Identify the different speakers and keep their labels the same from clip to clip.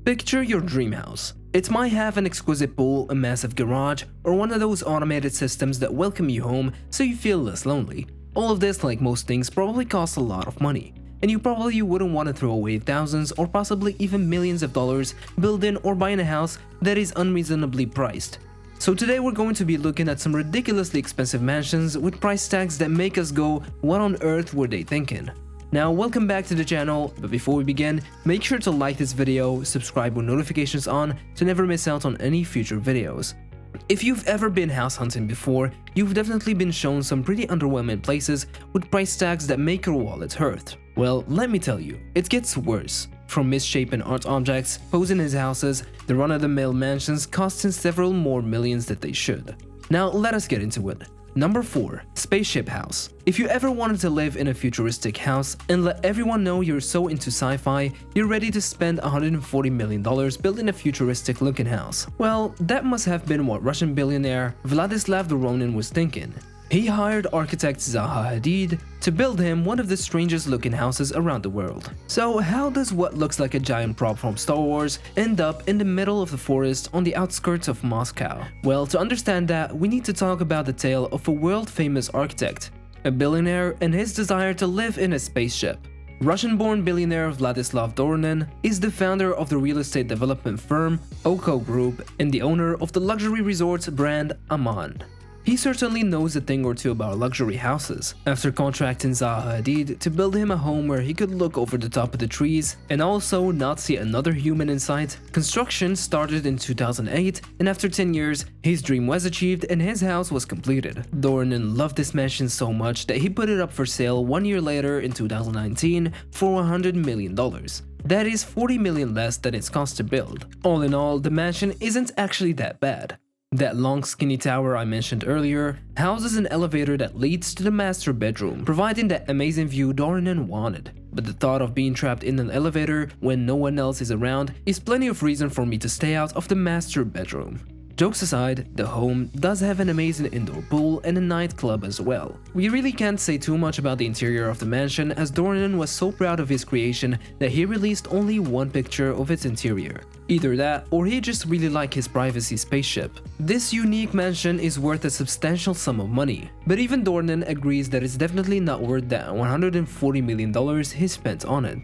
Speaker 1: Picture your dream house. It might have an exquisite pool, a massive garage, or one of those automated systems that welcome you home so you feel less lonely. All of this, like most things, probably costs a lot of money, and you probably wouldn't want to throw away thousands or possibly even millions of dollars building or buying a house that is unreasonably priced. So today we're going to be looking at some ridiculously expensive mansions with price tags that make us go, what on earth were they thinking? Now, welcome back to the channel, but before we begin, make sure to like this video, subscribe with notifications on to never miss out on any future videos. If you've ever been house hunting before, you've definitely been shown some pretty underwhelming places with price tags that make your wallet hurt. Well, let me tell you, it gets worse. From misshapen art objects posing as houses, the run-of-the-mill mansions costing several more millions than they should. Now, let us get into it. Number 4. Spaceship House. If you ever wanted to live in a futuristic house and let everyone know you're so into sci-fi, you're ready to spend $140 million building a futuristic looking house. Well, that must have been what Russian billionaire Vladislav Doronin was thinking. He hired architect Zaha Hadid to build him one of the strangest looking houses around the world. So how does what looks like a giant prop from Star Wars end up in the middle of the forest on the outskirts of Moscow? Well, to understand that, we need to talk about the tale of a world-famous architect, a billionaire, and his desire to live in a spaceship. Russian-born billionaire Vladislav Doronin is the founder of the real estate development firm Oko Group and the owner of the luxury resorts brand Aman. He certainly knows a thing or two about luxury houses. After contracting Zaha Hadid to build him a home where he could look over the top of the trees and also not see another human in sight, construction started in 2008, and after 10 years, his dream was achieved and his house was completed. Doronin loved this mansion so much that he put it up for sale 1 year later in 2019 for $100 million. That is $40 million less than its cost to build. All in all, the mansion isn't actually that bad. That long skinny tower I mentioned earlier houses an elevator that leads to the master bedroom, providing that amazing view Doronin wanted. But the thought of being trapped in an elevator when no one else is around is plenty of reason for me to stay out of the master bedroom. Jokes aside, the home does have an amazing indoor pool and a nightclub as well. We really can't say too much about the interior of the mansion, as Doronin was so proud of his creation that he released only one picture of its interior. Either that, or he just really liked his privacy spaceship. This unique mansion is worth a substantial sum of money, but even Doronin agrees that it's definitely not worth that $140 million he spent on it.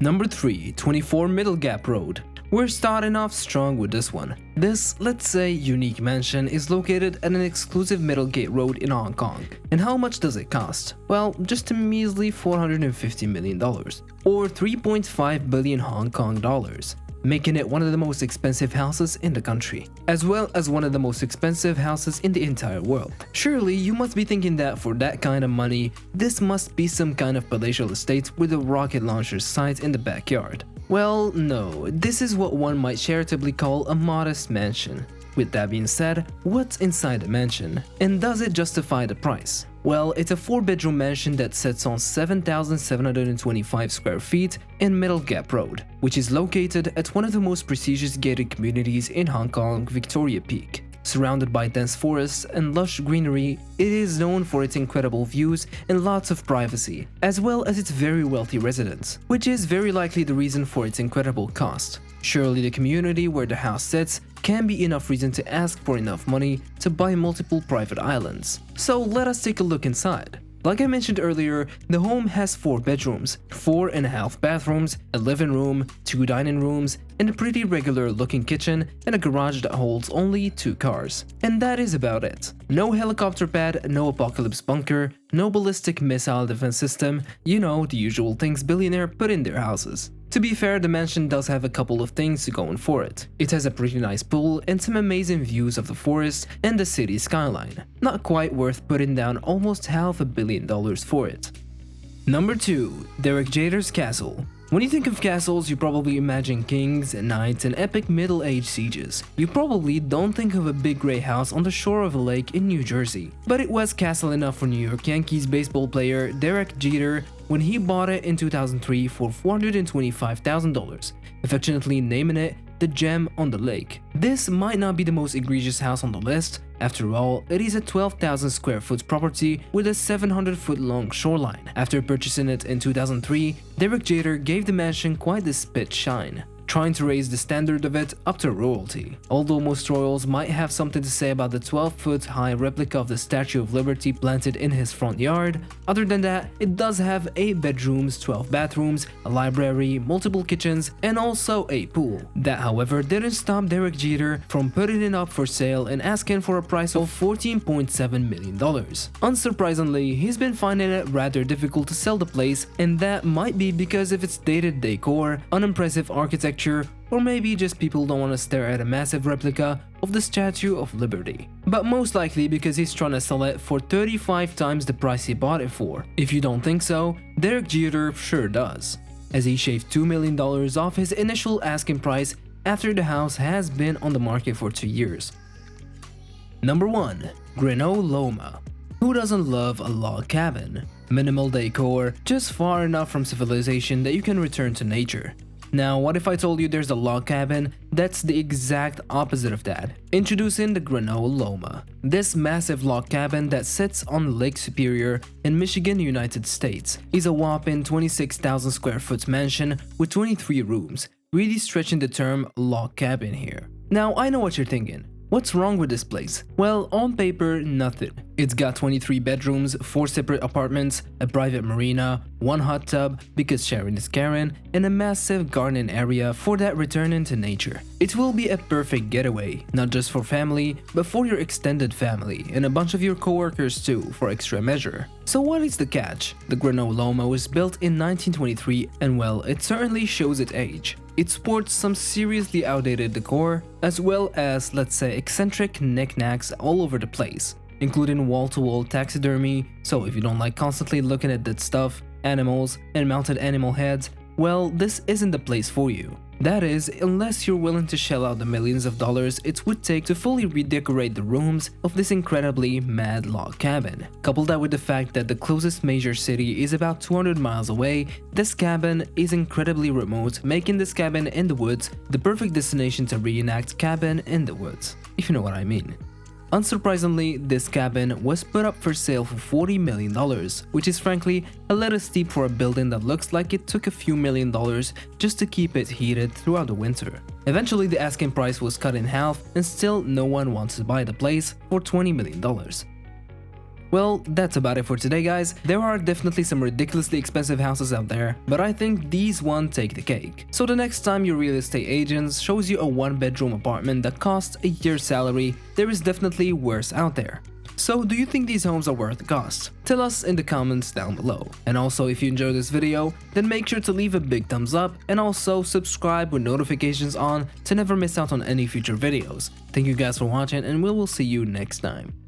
Speaker 1: Number 3. 24 Middle Gap Road. We're starting off strong with this one. This, let's say, unique mansion is located at an exclusive Middle Gate Road in Hong Kong. And how much does it cost? Well, just a measly $450 million, or 3.5 billion Hong Kong dollars, making it one of the most expensive houses in the country, as well as one of the most expensive houses in the entire world. Surely you must be thinking that for that kind of money, this must be some kind of palatial estate with a rocket launcher site in the backyard. Well, no, this is what one might charitably call a modest mansion. With that being said, what's inside the mansion? And does it justify the price? Well, it's a 4-bedroom mansion that sits on 7,725 square feet in Middle Gap Road, which is located at one of the most prestigious gated communities in Hong Kong, Victoria Peak. Surrounded by dense forests and lush greenery, it is known for its incredible views and lots of privacy, as well as its very wealthy residents, which is very likely the reason for its incredible cost. Surely the community where the house sits can be enough reason to ask for enough money to buy multiple private islands. So let us take a look inside. Like I mentioned earlier, the home has 4 bedrooms, 4.5 bathrooms, a living room, 2 dining rooms, and a pretty regular looking kitchen and a garage that holds only 2 cars. And that is about it. No helicopter pad, no apocalypse bunker, no ballistic missile defense system, you know, the usual things billionaires put in their houses. To be fair, the mansion does have a couple of things going for it. It has a pretty nice pool and some amazing views of the forest and the city skyline. Not quite worth putting down almost $500 million for it. Number 2. Derek Jeter's Castle. When you think of castles, you probably imagine kings, knights, and epic middle-aged sieges. You probably don't think of a big grey house on the shore of a lake in New Jersey. But it was castle enough for New York Yankees baseball player Derek Jeter when he bought it in 2003 for $425,000, affectionately naming it the gem on the lake. This might not be the most egregious house on the list. After all, it is a 12,000 square foot property with a 700 foot long shoreline. After purchasing it in 2003, Derek Jeter gave the mansion quite the spit shine. trying to raise the standard of it up to royalty. Although most royals might have something to say about the 12-foot high replica of the Statue of Liberty planted in his front yard, other than that, it does have 8 bedrooms, 12 bathrooms, a library, multiple kitchens, and also a pool. That, however, didn't stop Derek Jeter from putting it up for sale and asking for a price of $14.7 million. Unsurprisingly, he's been finding it rather difficult to sell the place, and that might be because of its dated decor, unimpressive architecture, or maybe just people don't want to stare at a massive replica of the Statue of Liberty. But most likely because he's trying to sell it for 35 times the price he bought it for. If you don't think so, Derek Jeter sure does, as he shaved $2 million off his initial asking price after the house has been on the market for 2 years. Number 1. Grinnell Loma. Who doesn't love a log cabin? Minimal decor, just far enough from civilization that you can return to nature. Now, what if I told you there's a log cabin that's the exact opposite of that? Introducing the Grinnell Loma. This massive log cabin that sits on Lake Superior in Michigan, United States, is a whopping 26,000 square foot mansion with 23 rooms, really stretching the term log cabin here. Now, I know what you're thinking. What's wrong with this place? Well, on paper, nothing. It's got 23 bedrooms, 4 separate apartments, a private marina, 1 hot tub because sharing is caring, and a massive garden area for that returning to nature. It will be a perfect getaway, not just for family, but for your extended family and a bunch of your coworkers too, for extra measure. So what is the catch? The Grinnell Loma was built in 1923 and well, it certainly shows its age. It sports some seriously outdated decor, as well as, let's say, eccentric knickknacks all over the place, including wall-to-wall taxidermy, so if you don't like constantly looking at dead stuff, animals, and mounted animal heads, well, this isn't the place for you. That is, unless you're willing to shell out the millions of dollars it would take to fully redecorate the rooms of this incredibly mad log cabin. Couple that with the fact that the closest major city is about 200 miles away, this cabin is incredibly remote, making this cabin in the woods the perfect destination to reenact Cabin in the Woods, if you know what I mean. Unsurprisingly, this cabin was put up for sale for $40 million, which is frankly a little steep for a building that looks like it took a few $1,000,000 just to keep it heated throughout the winter. Eventually, the asking price was cut in half and still no one wants to buy the place for $20 million. Well, that's about it for today, guys. There are definitely some ridiculously expensive houses out there, but I think these one take the cake. So the next time your real estate agent shows you a 1-bedroom apartment that costs a year's salary, there is definitely worse out there. So do you think these homes are worth the cost? Tell us in the comments down below. And also, if you enjoyed this video, then make sure to leave a big thumbs up and also subscribe with notifications on to never miss out on any future videos. Thank you guys for watching and we will see you next time.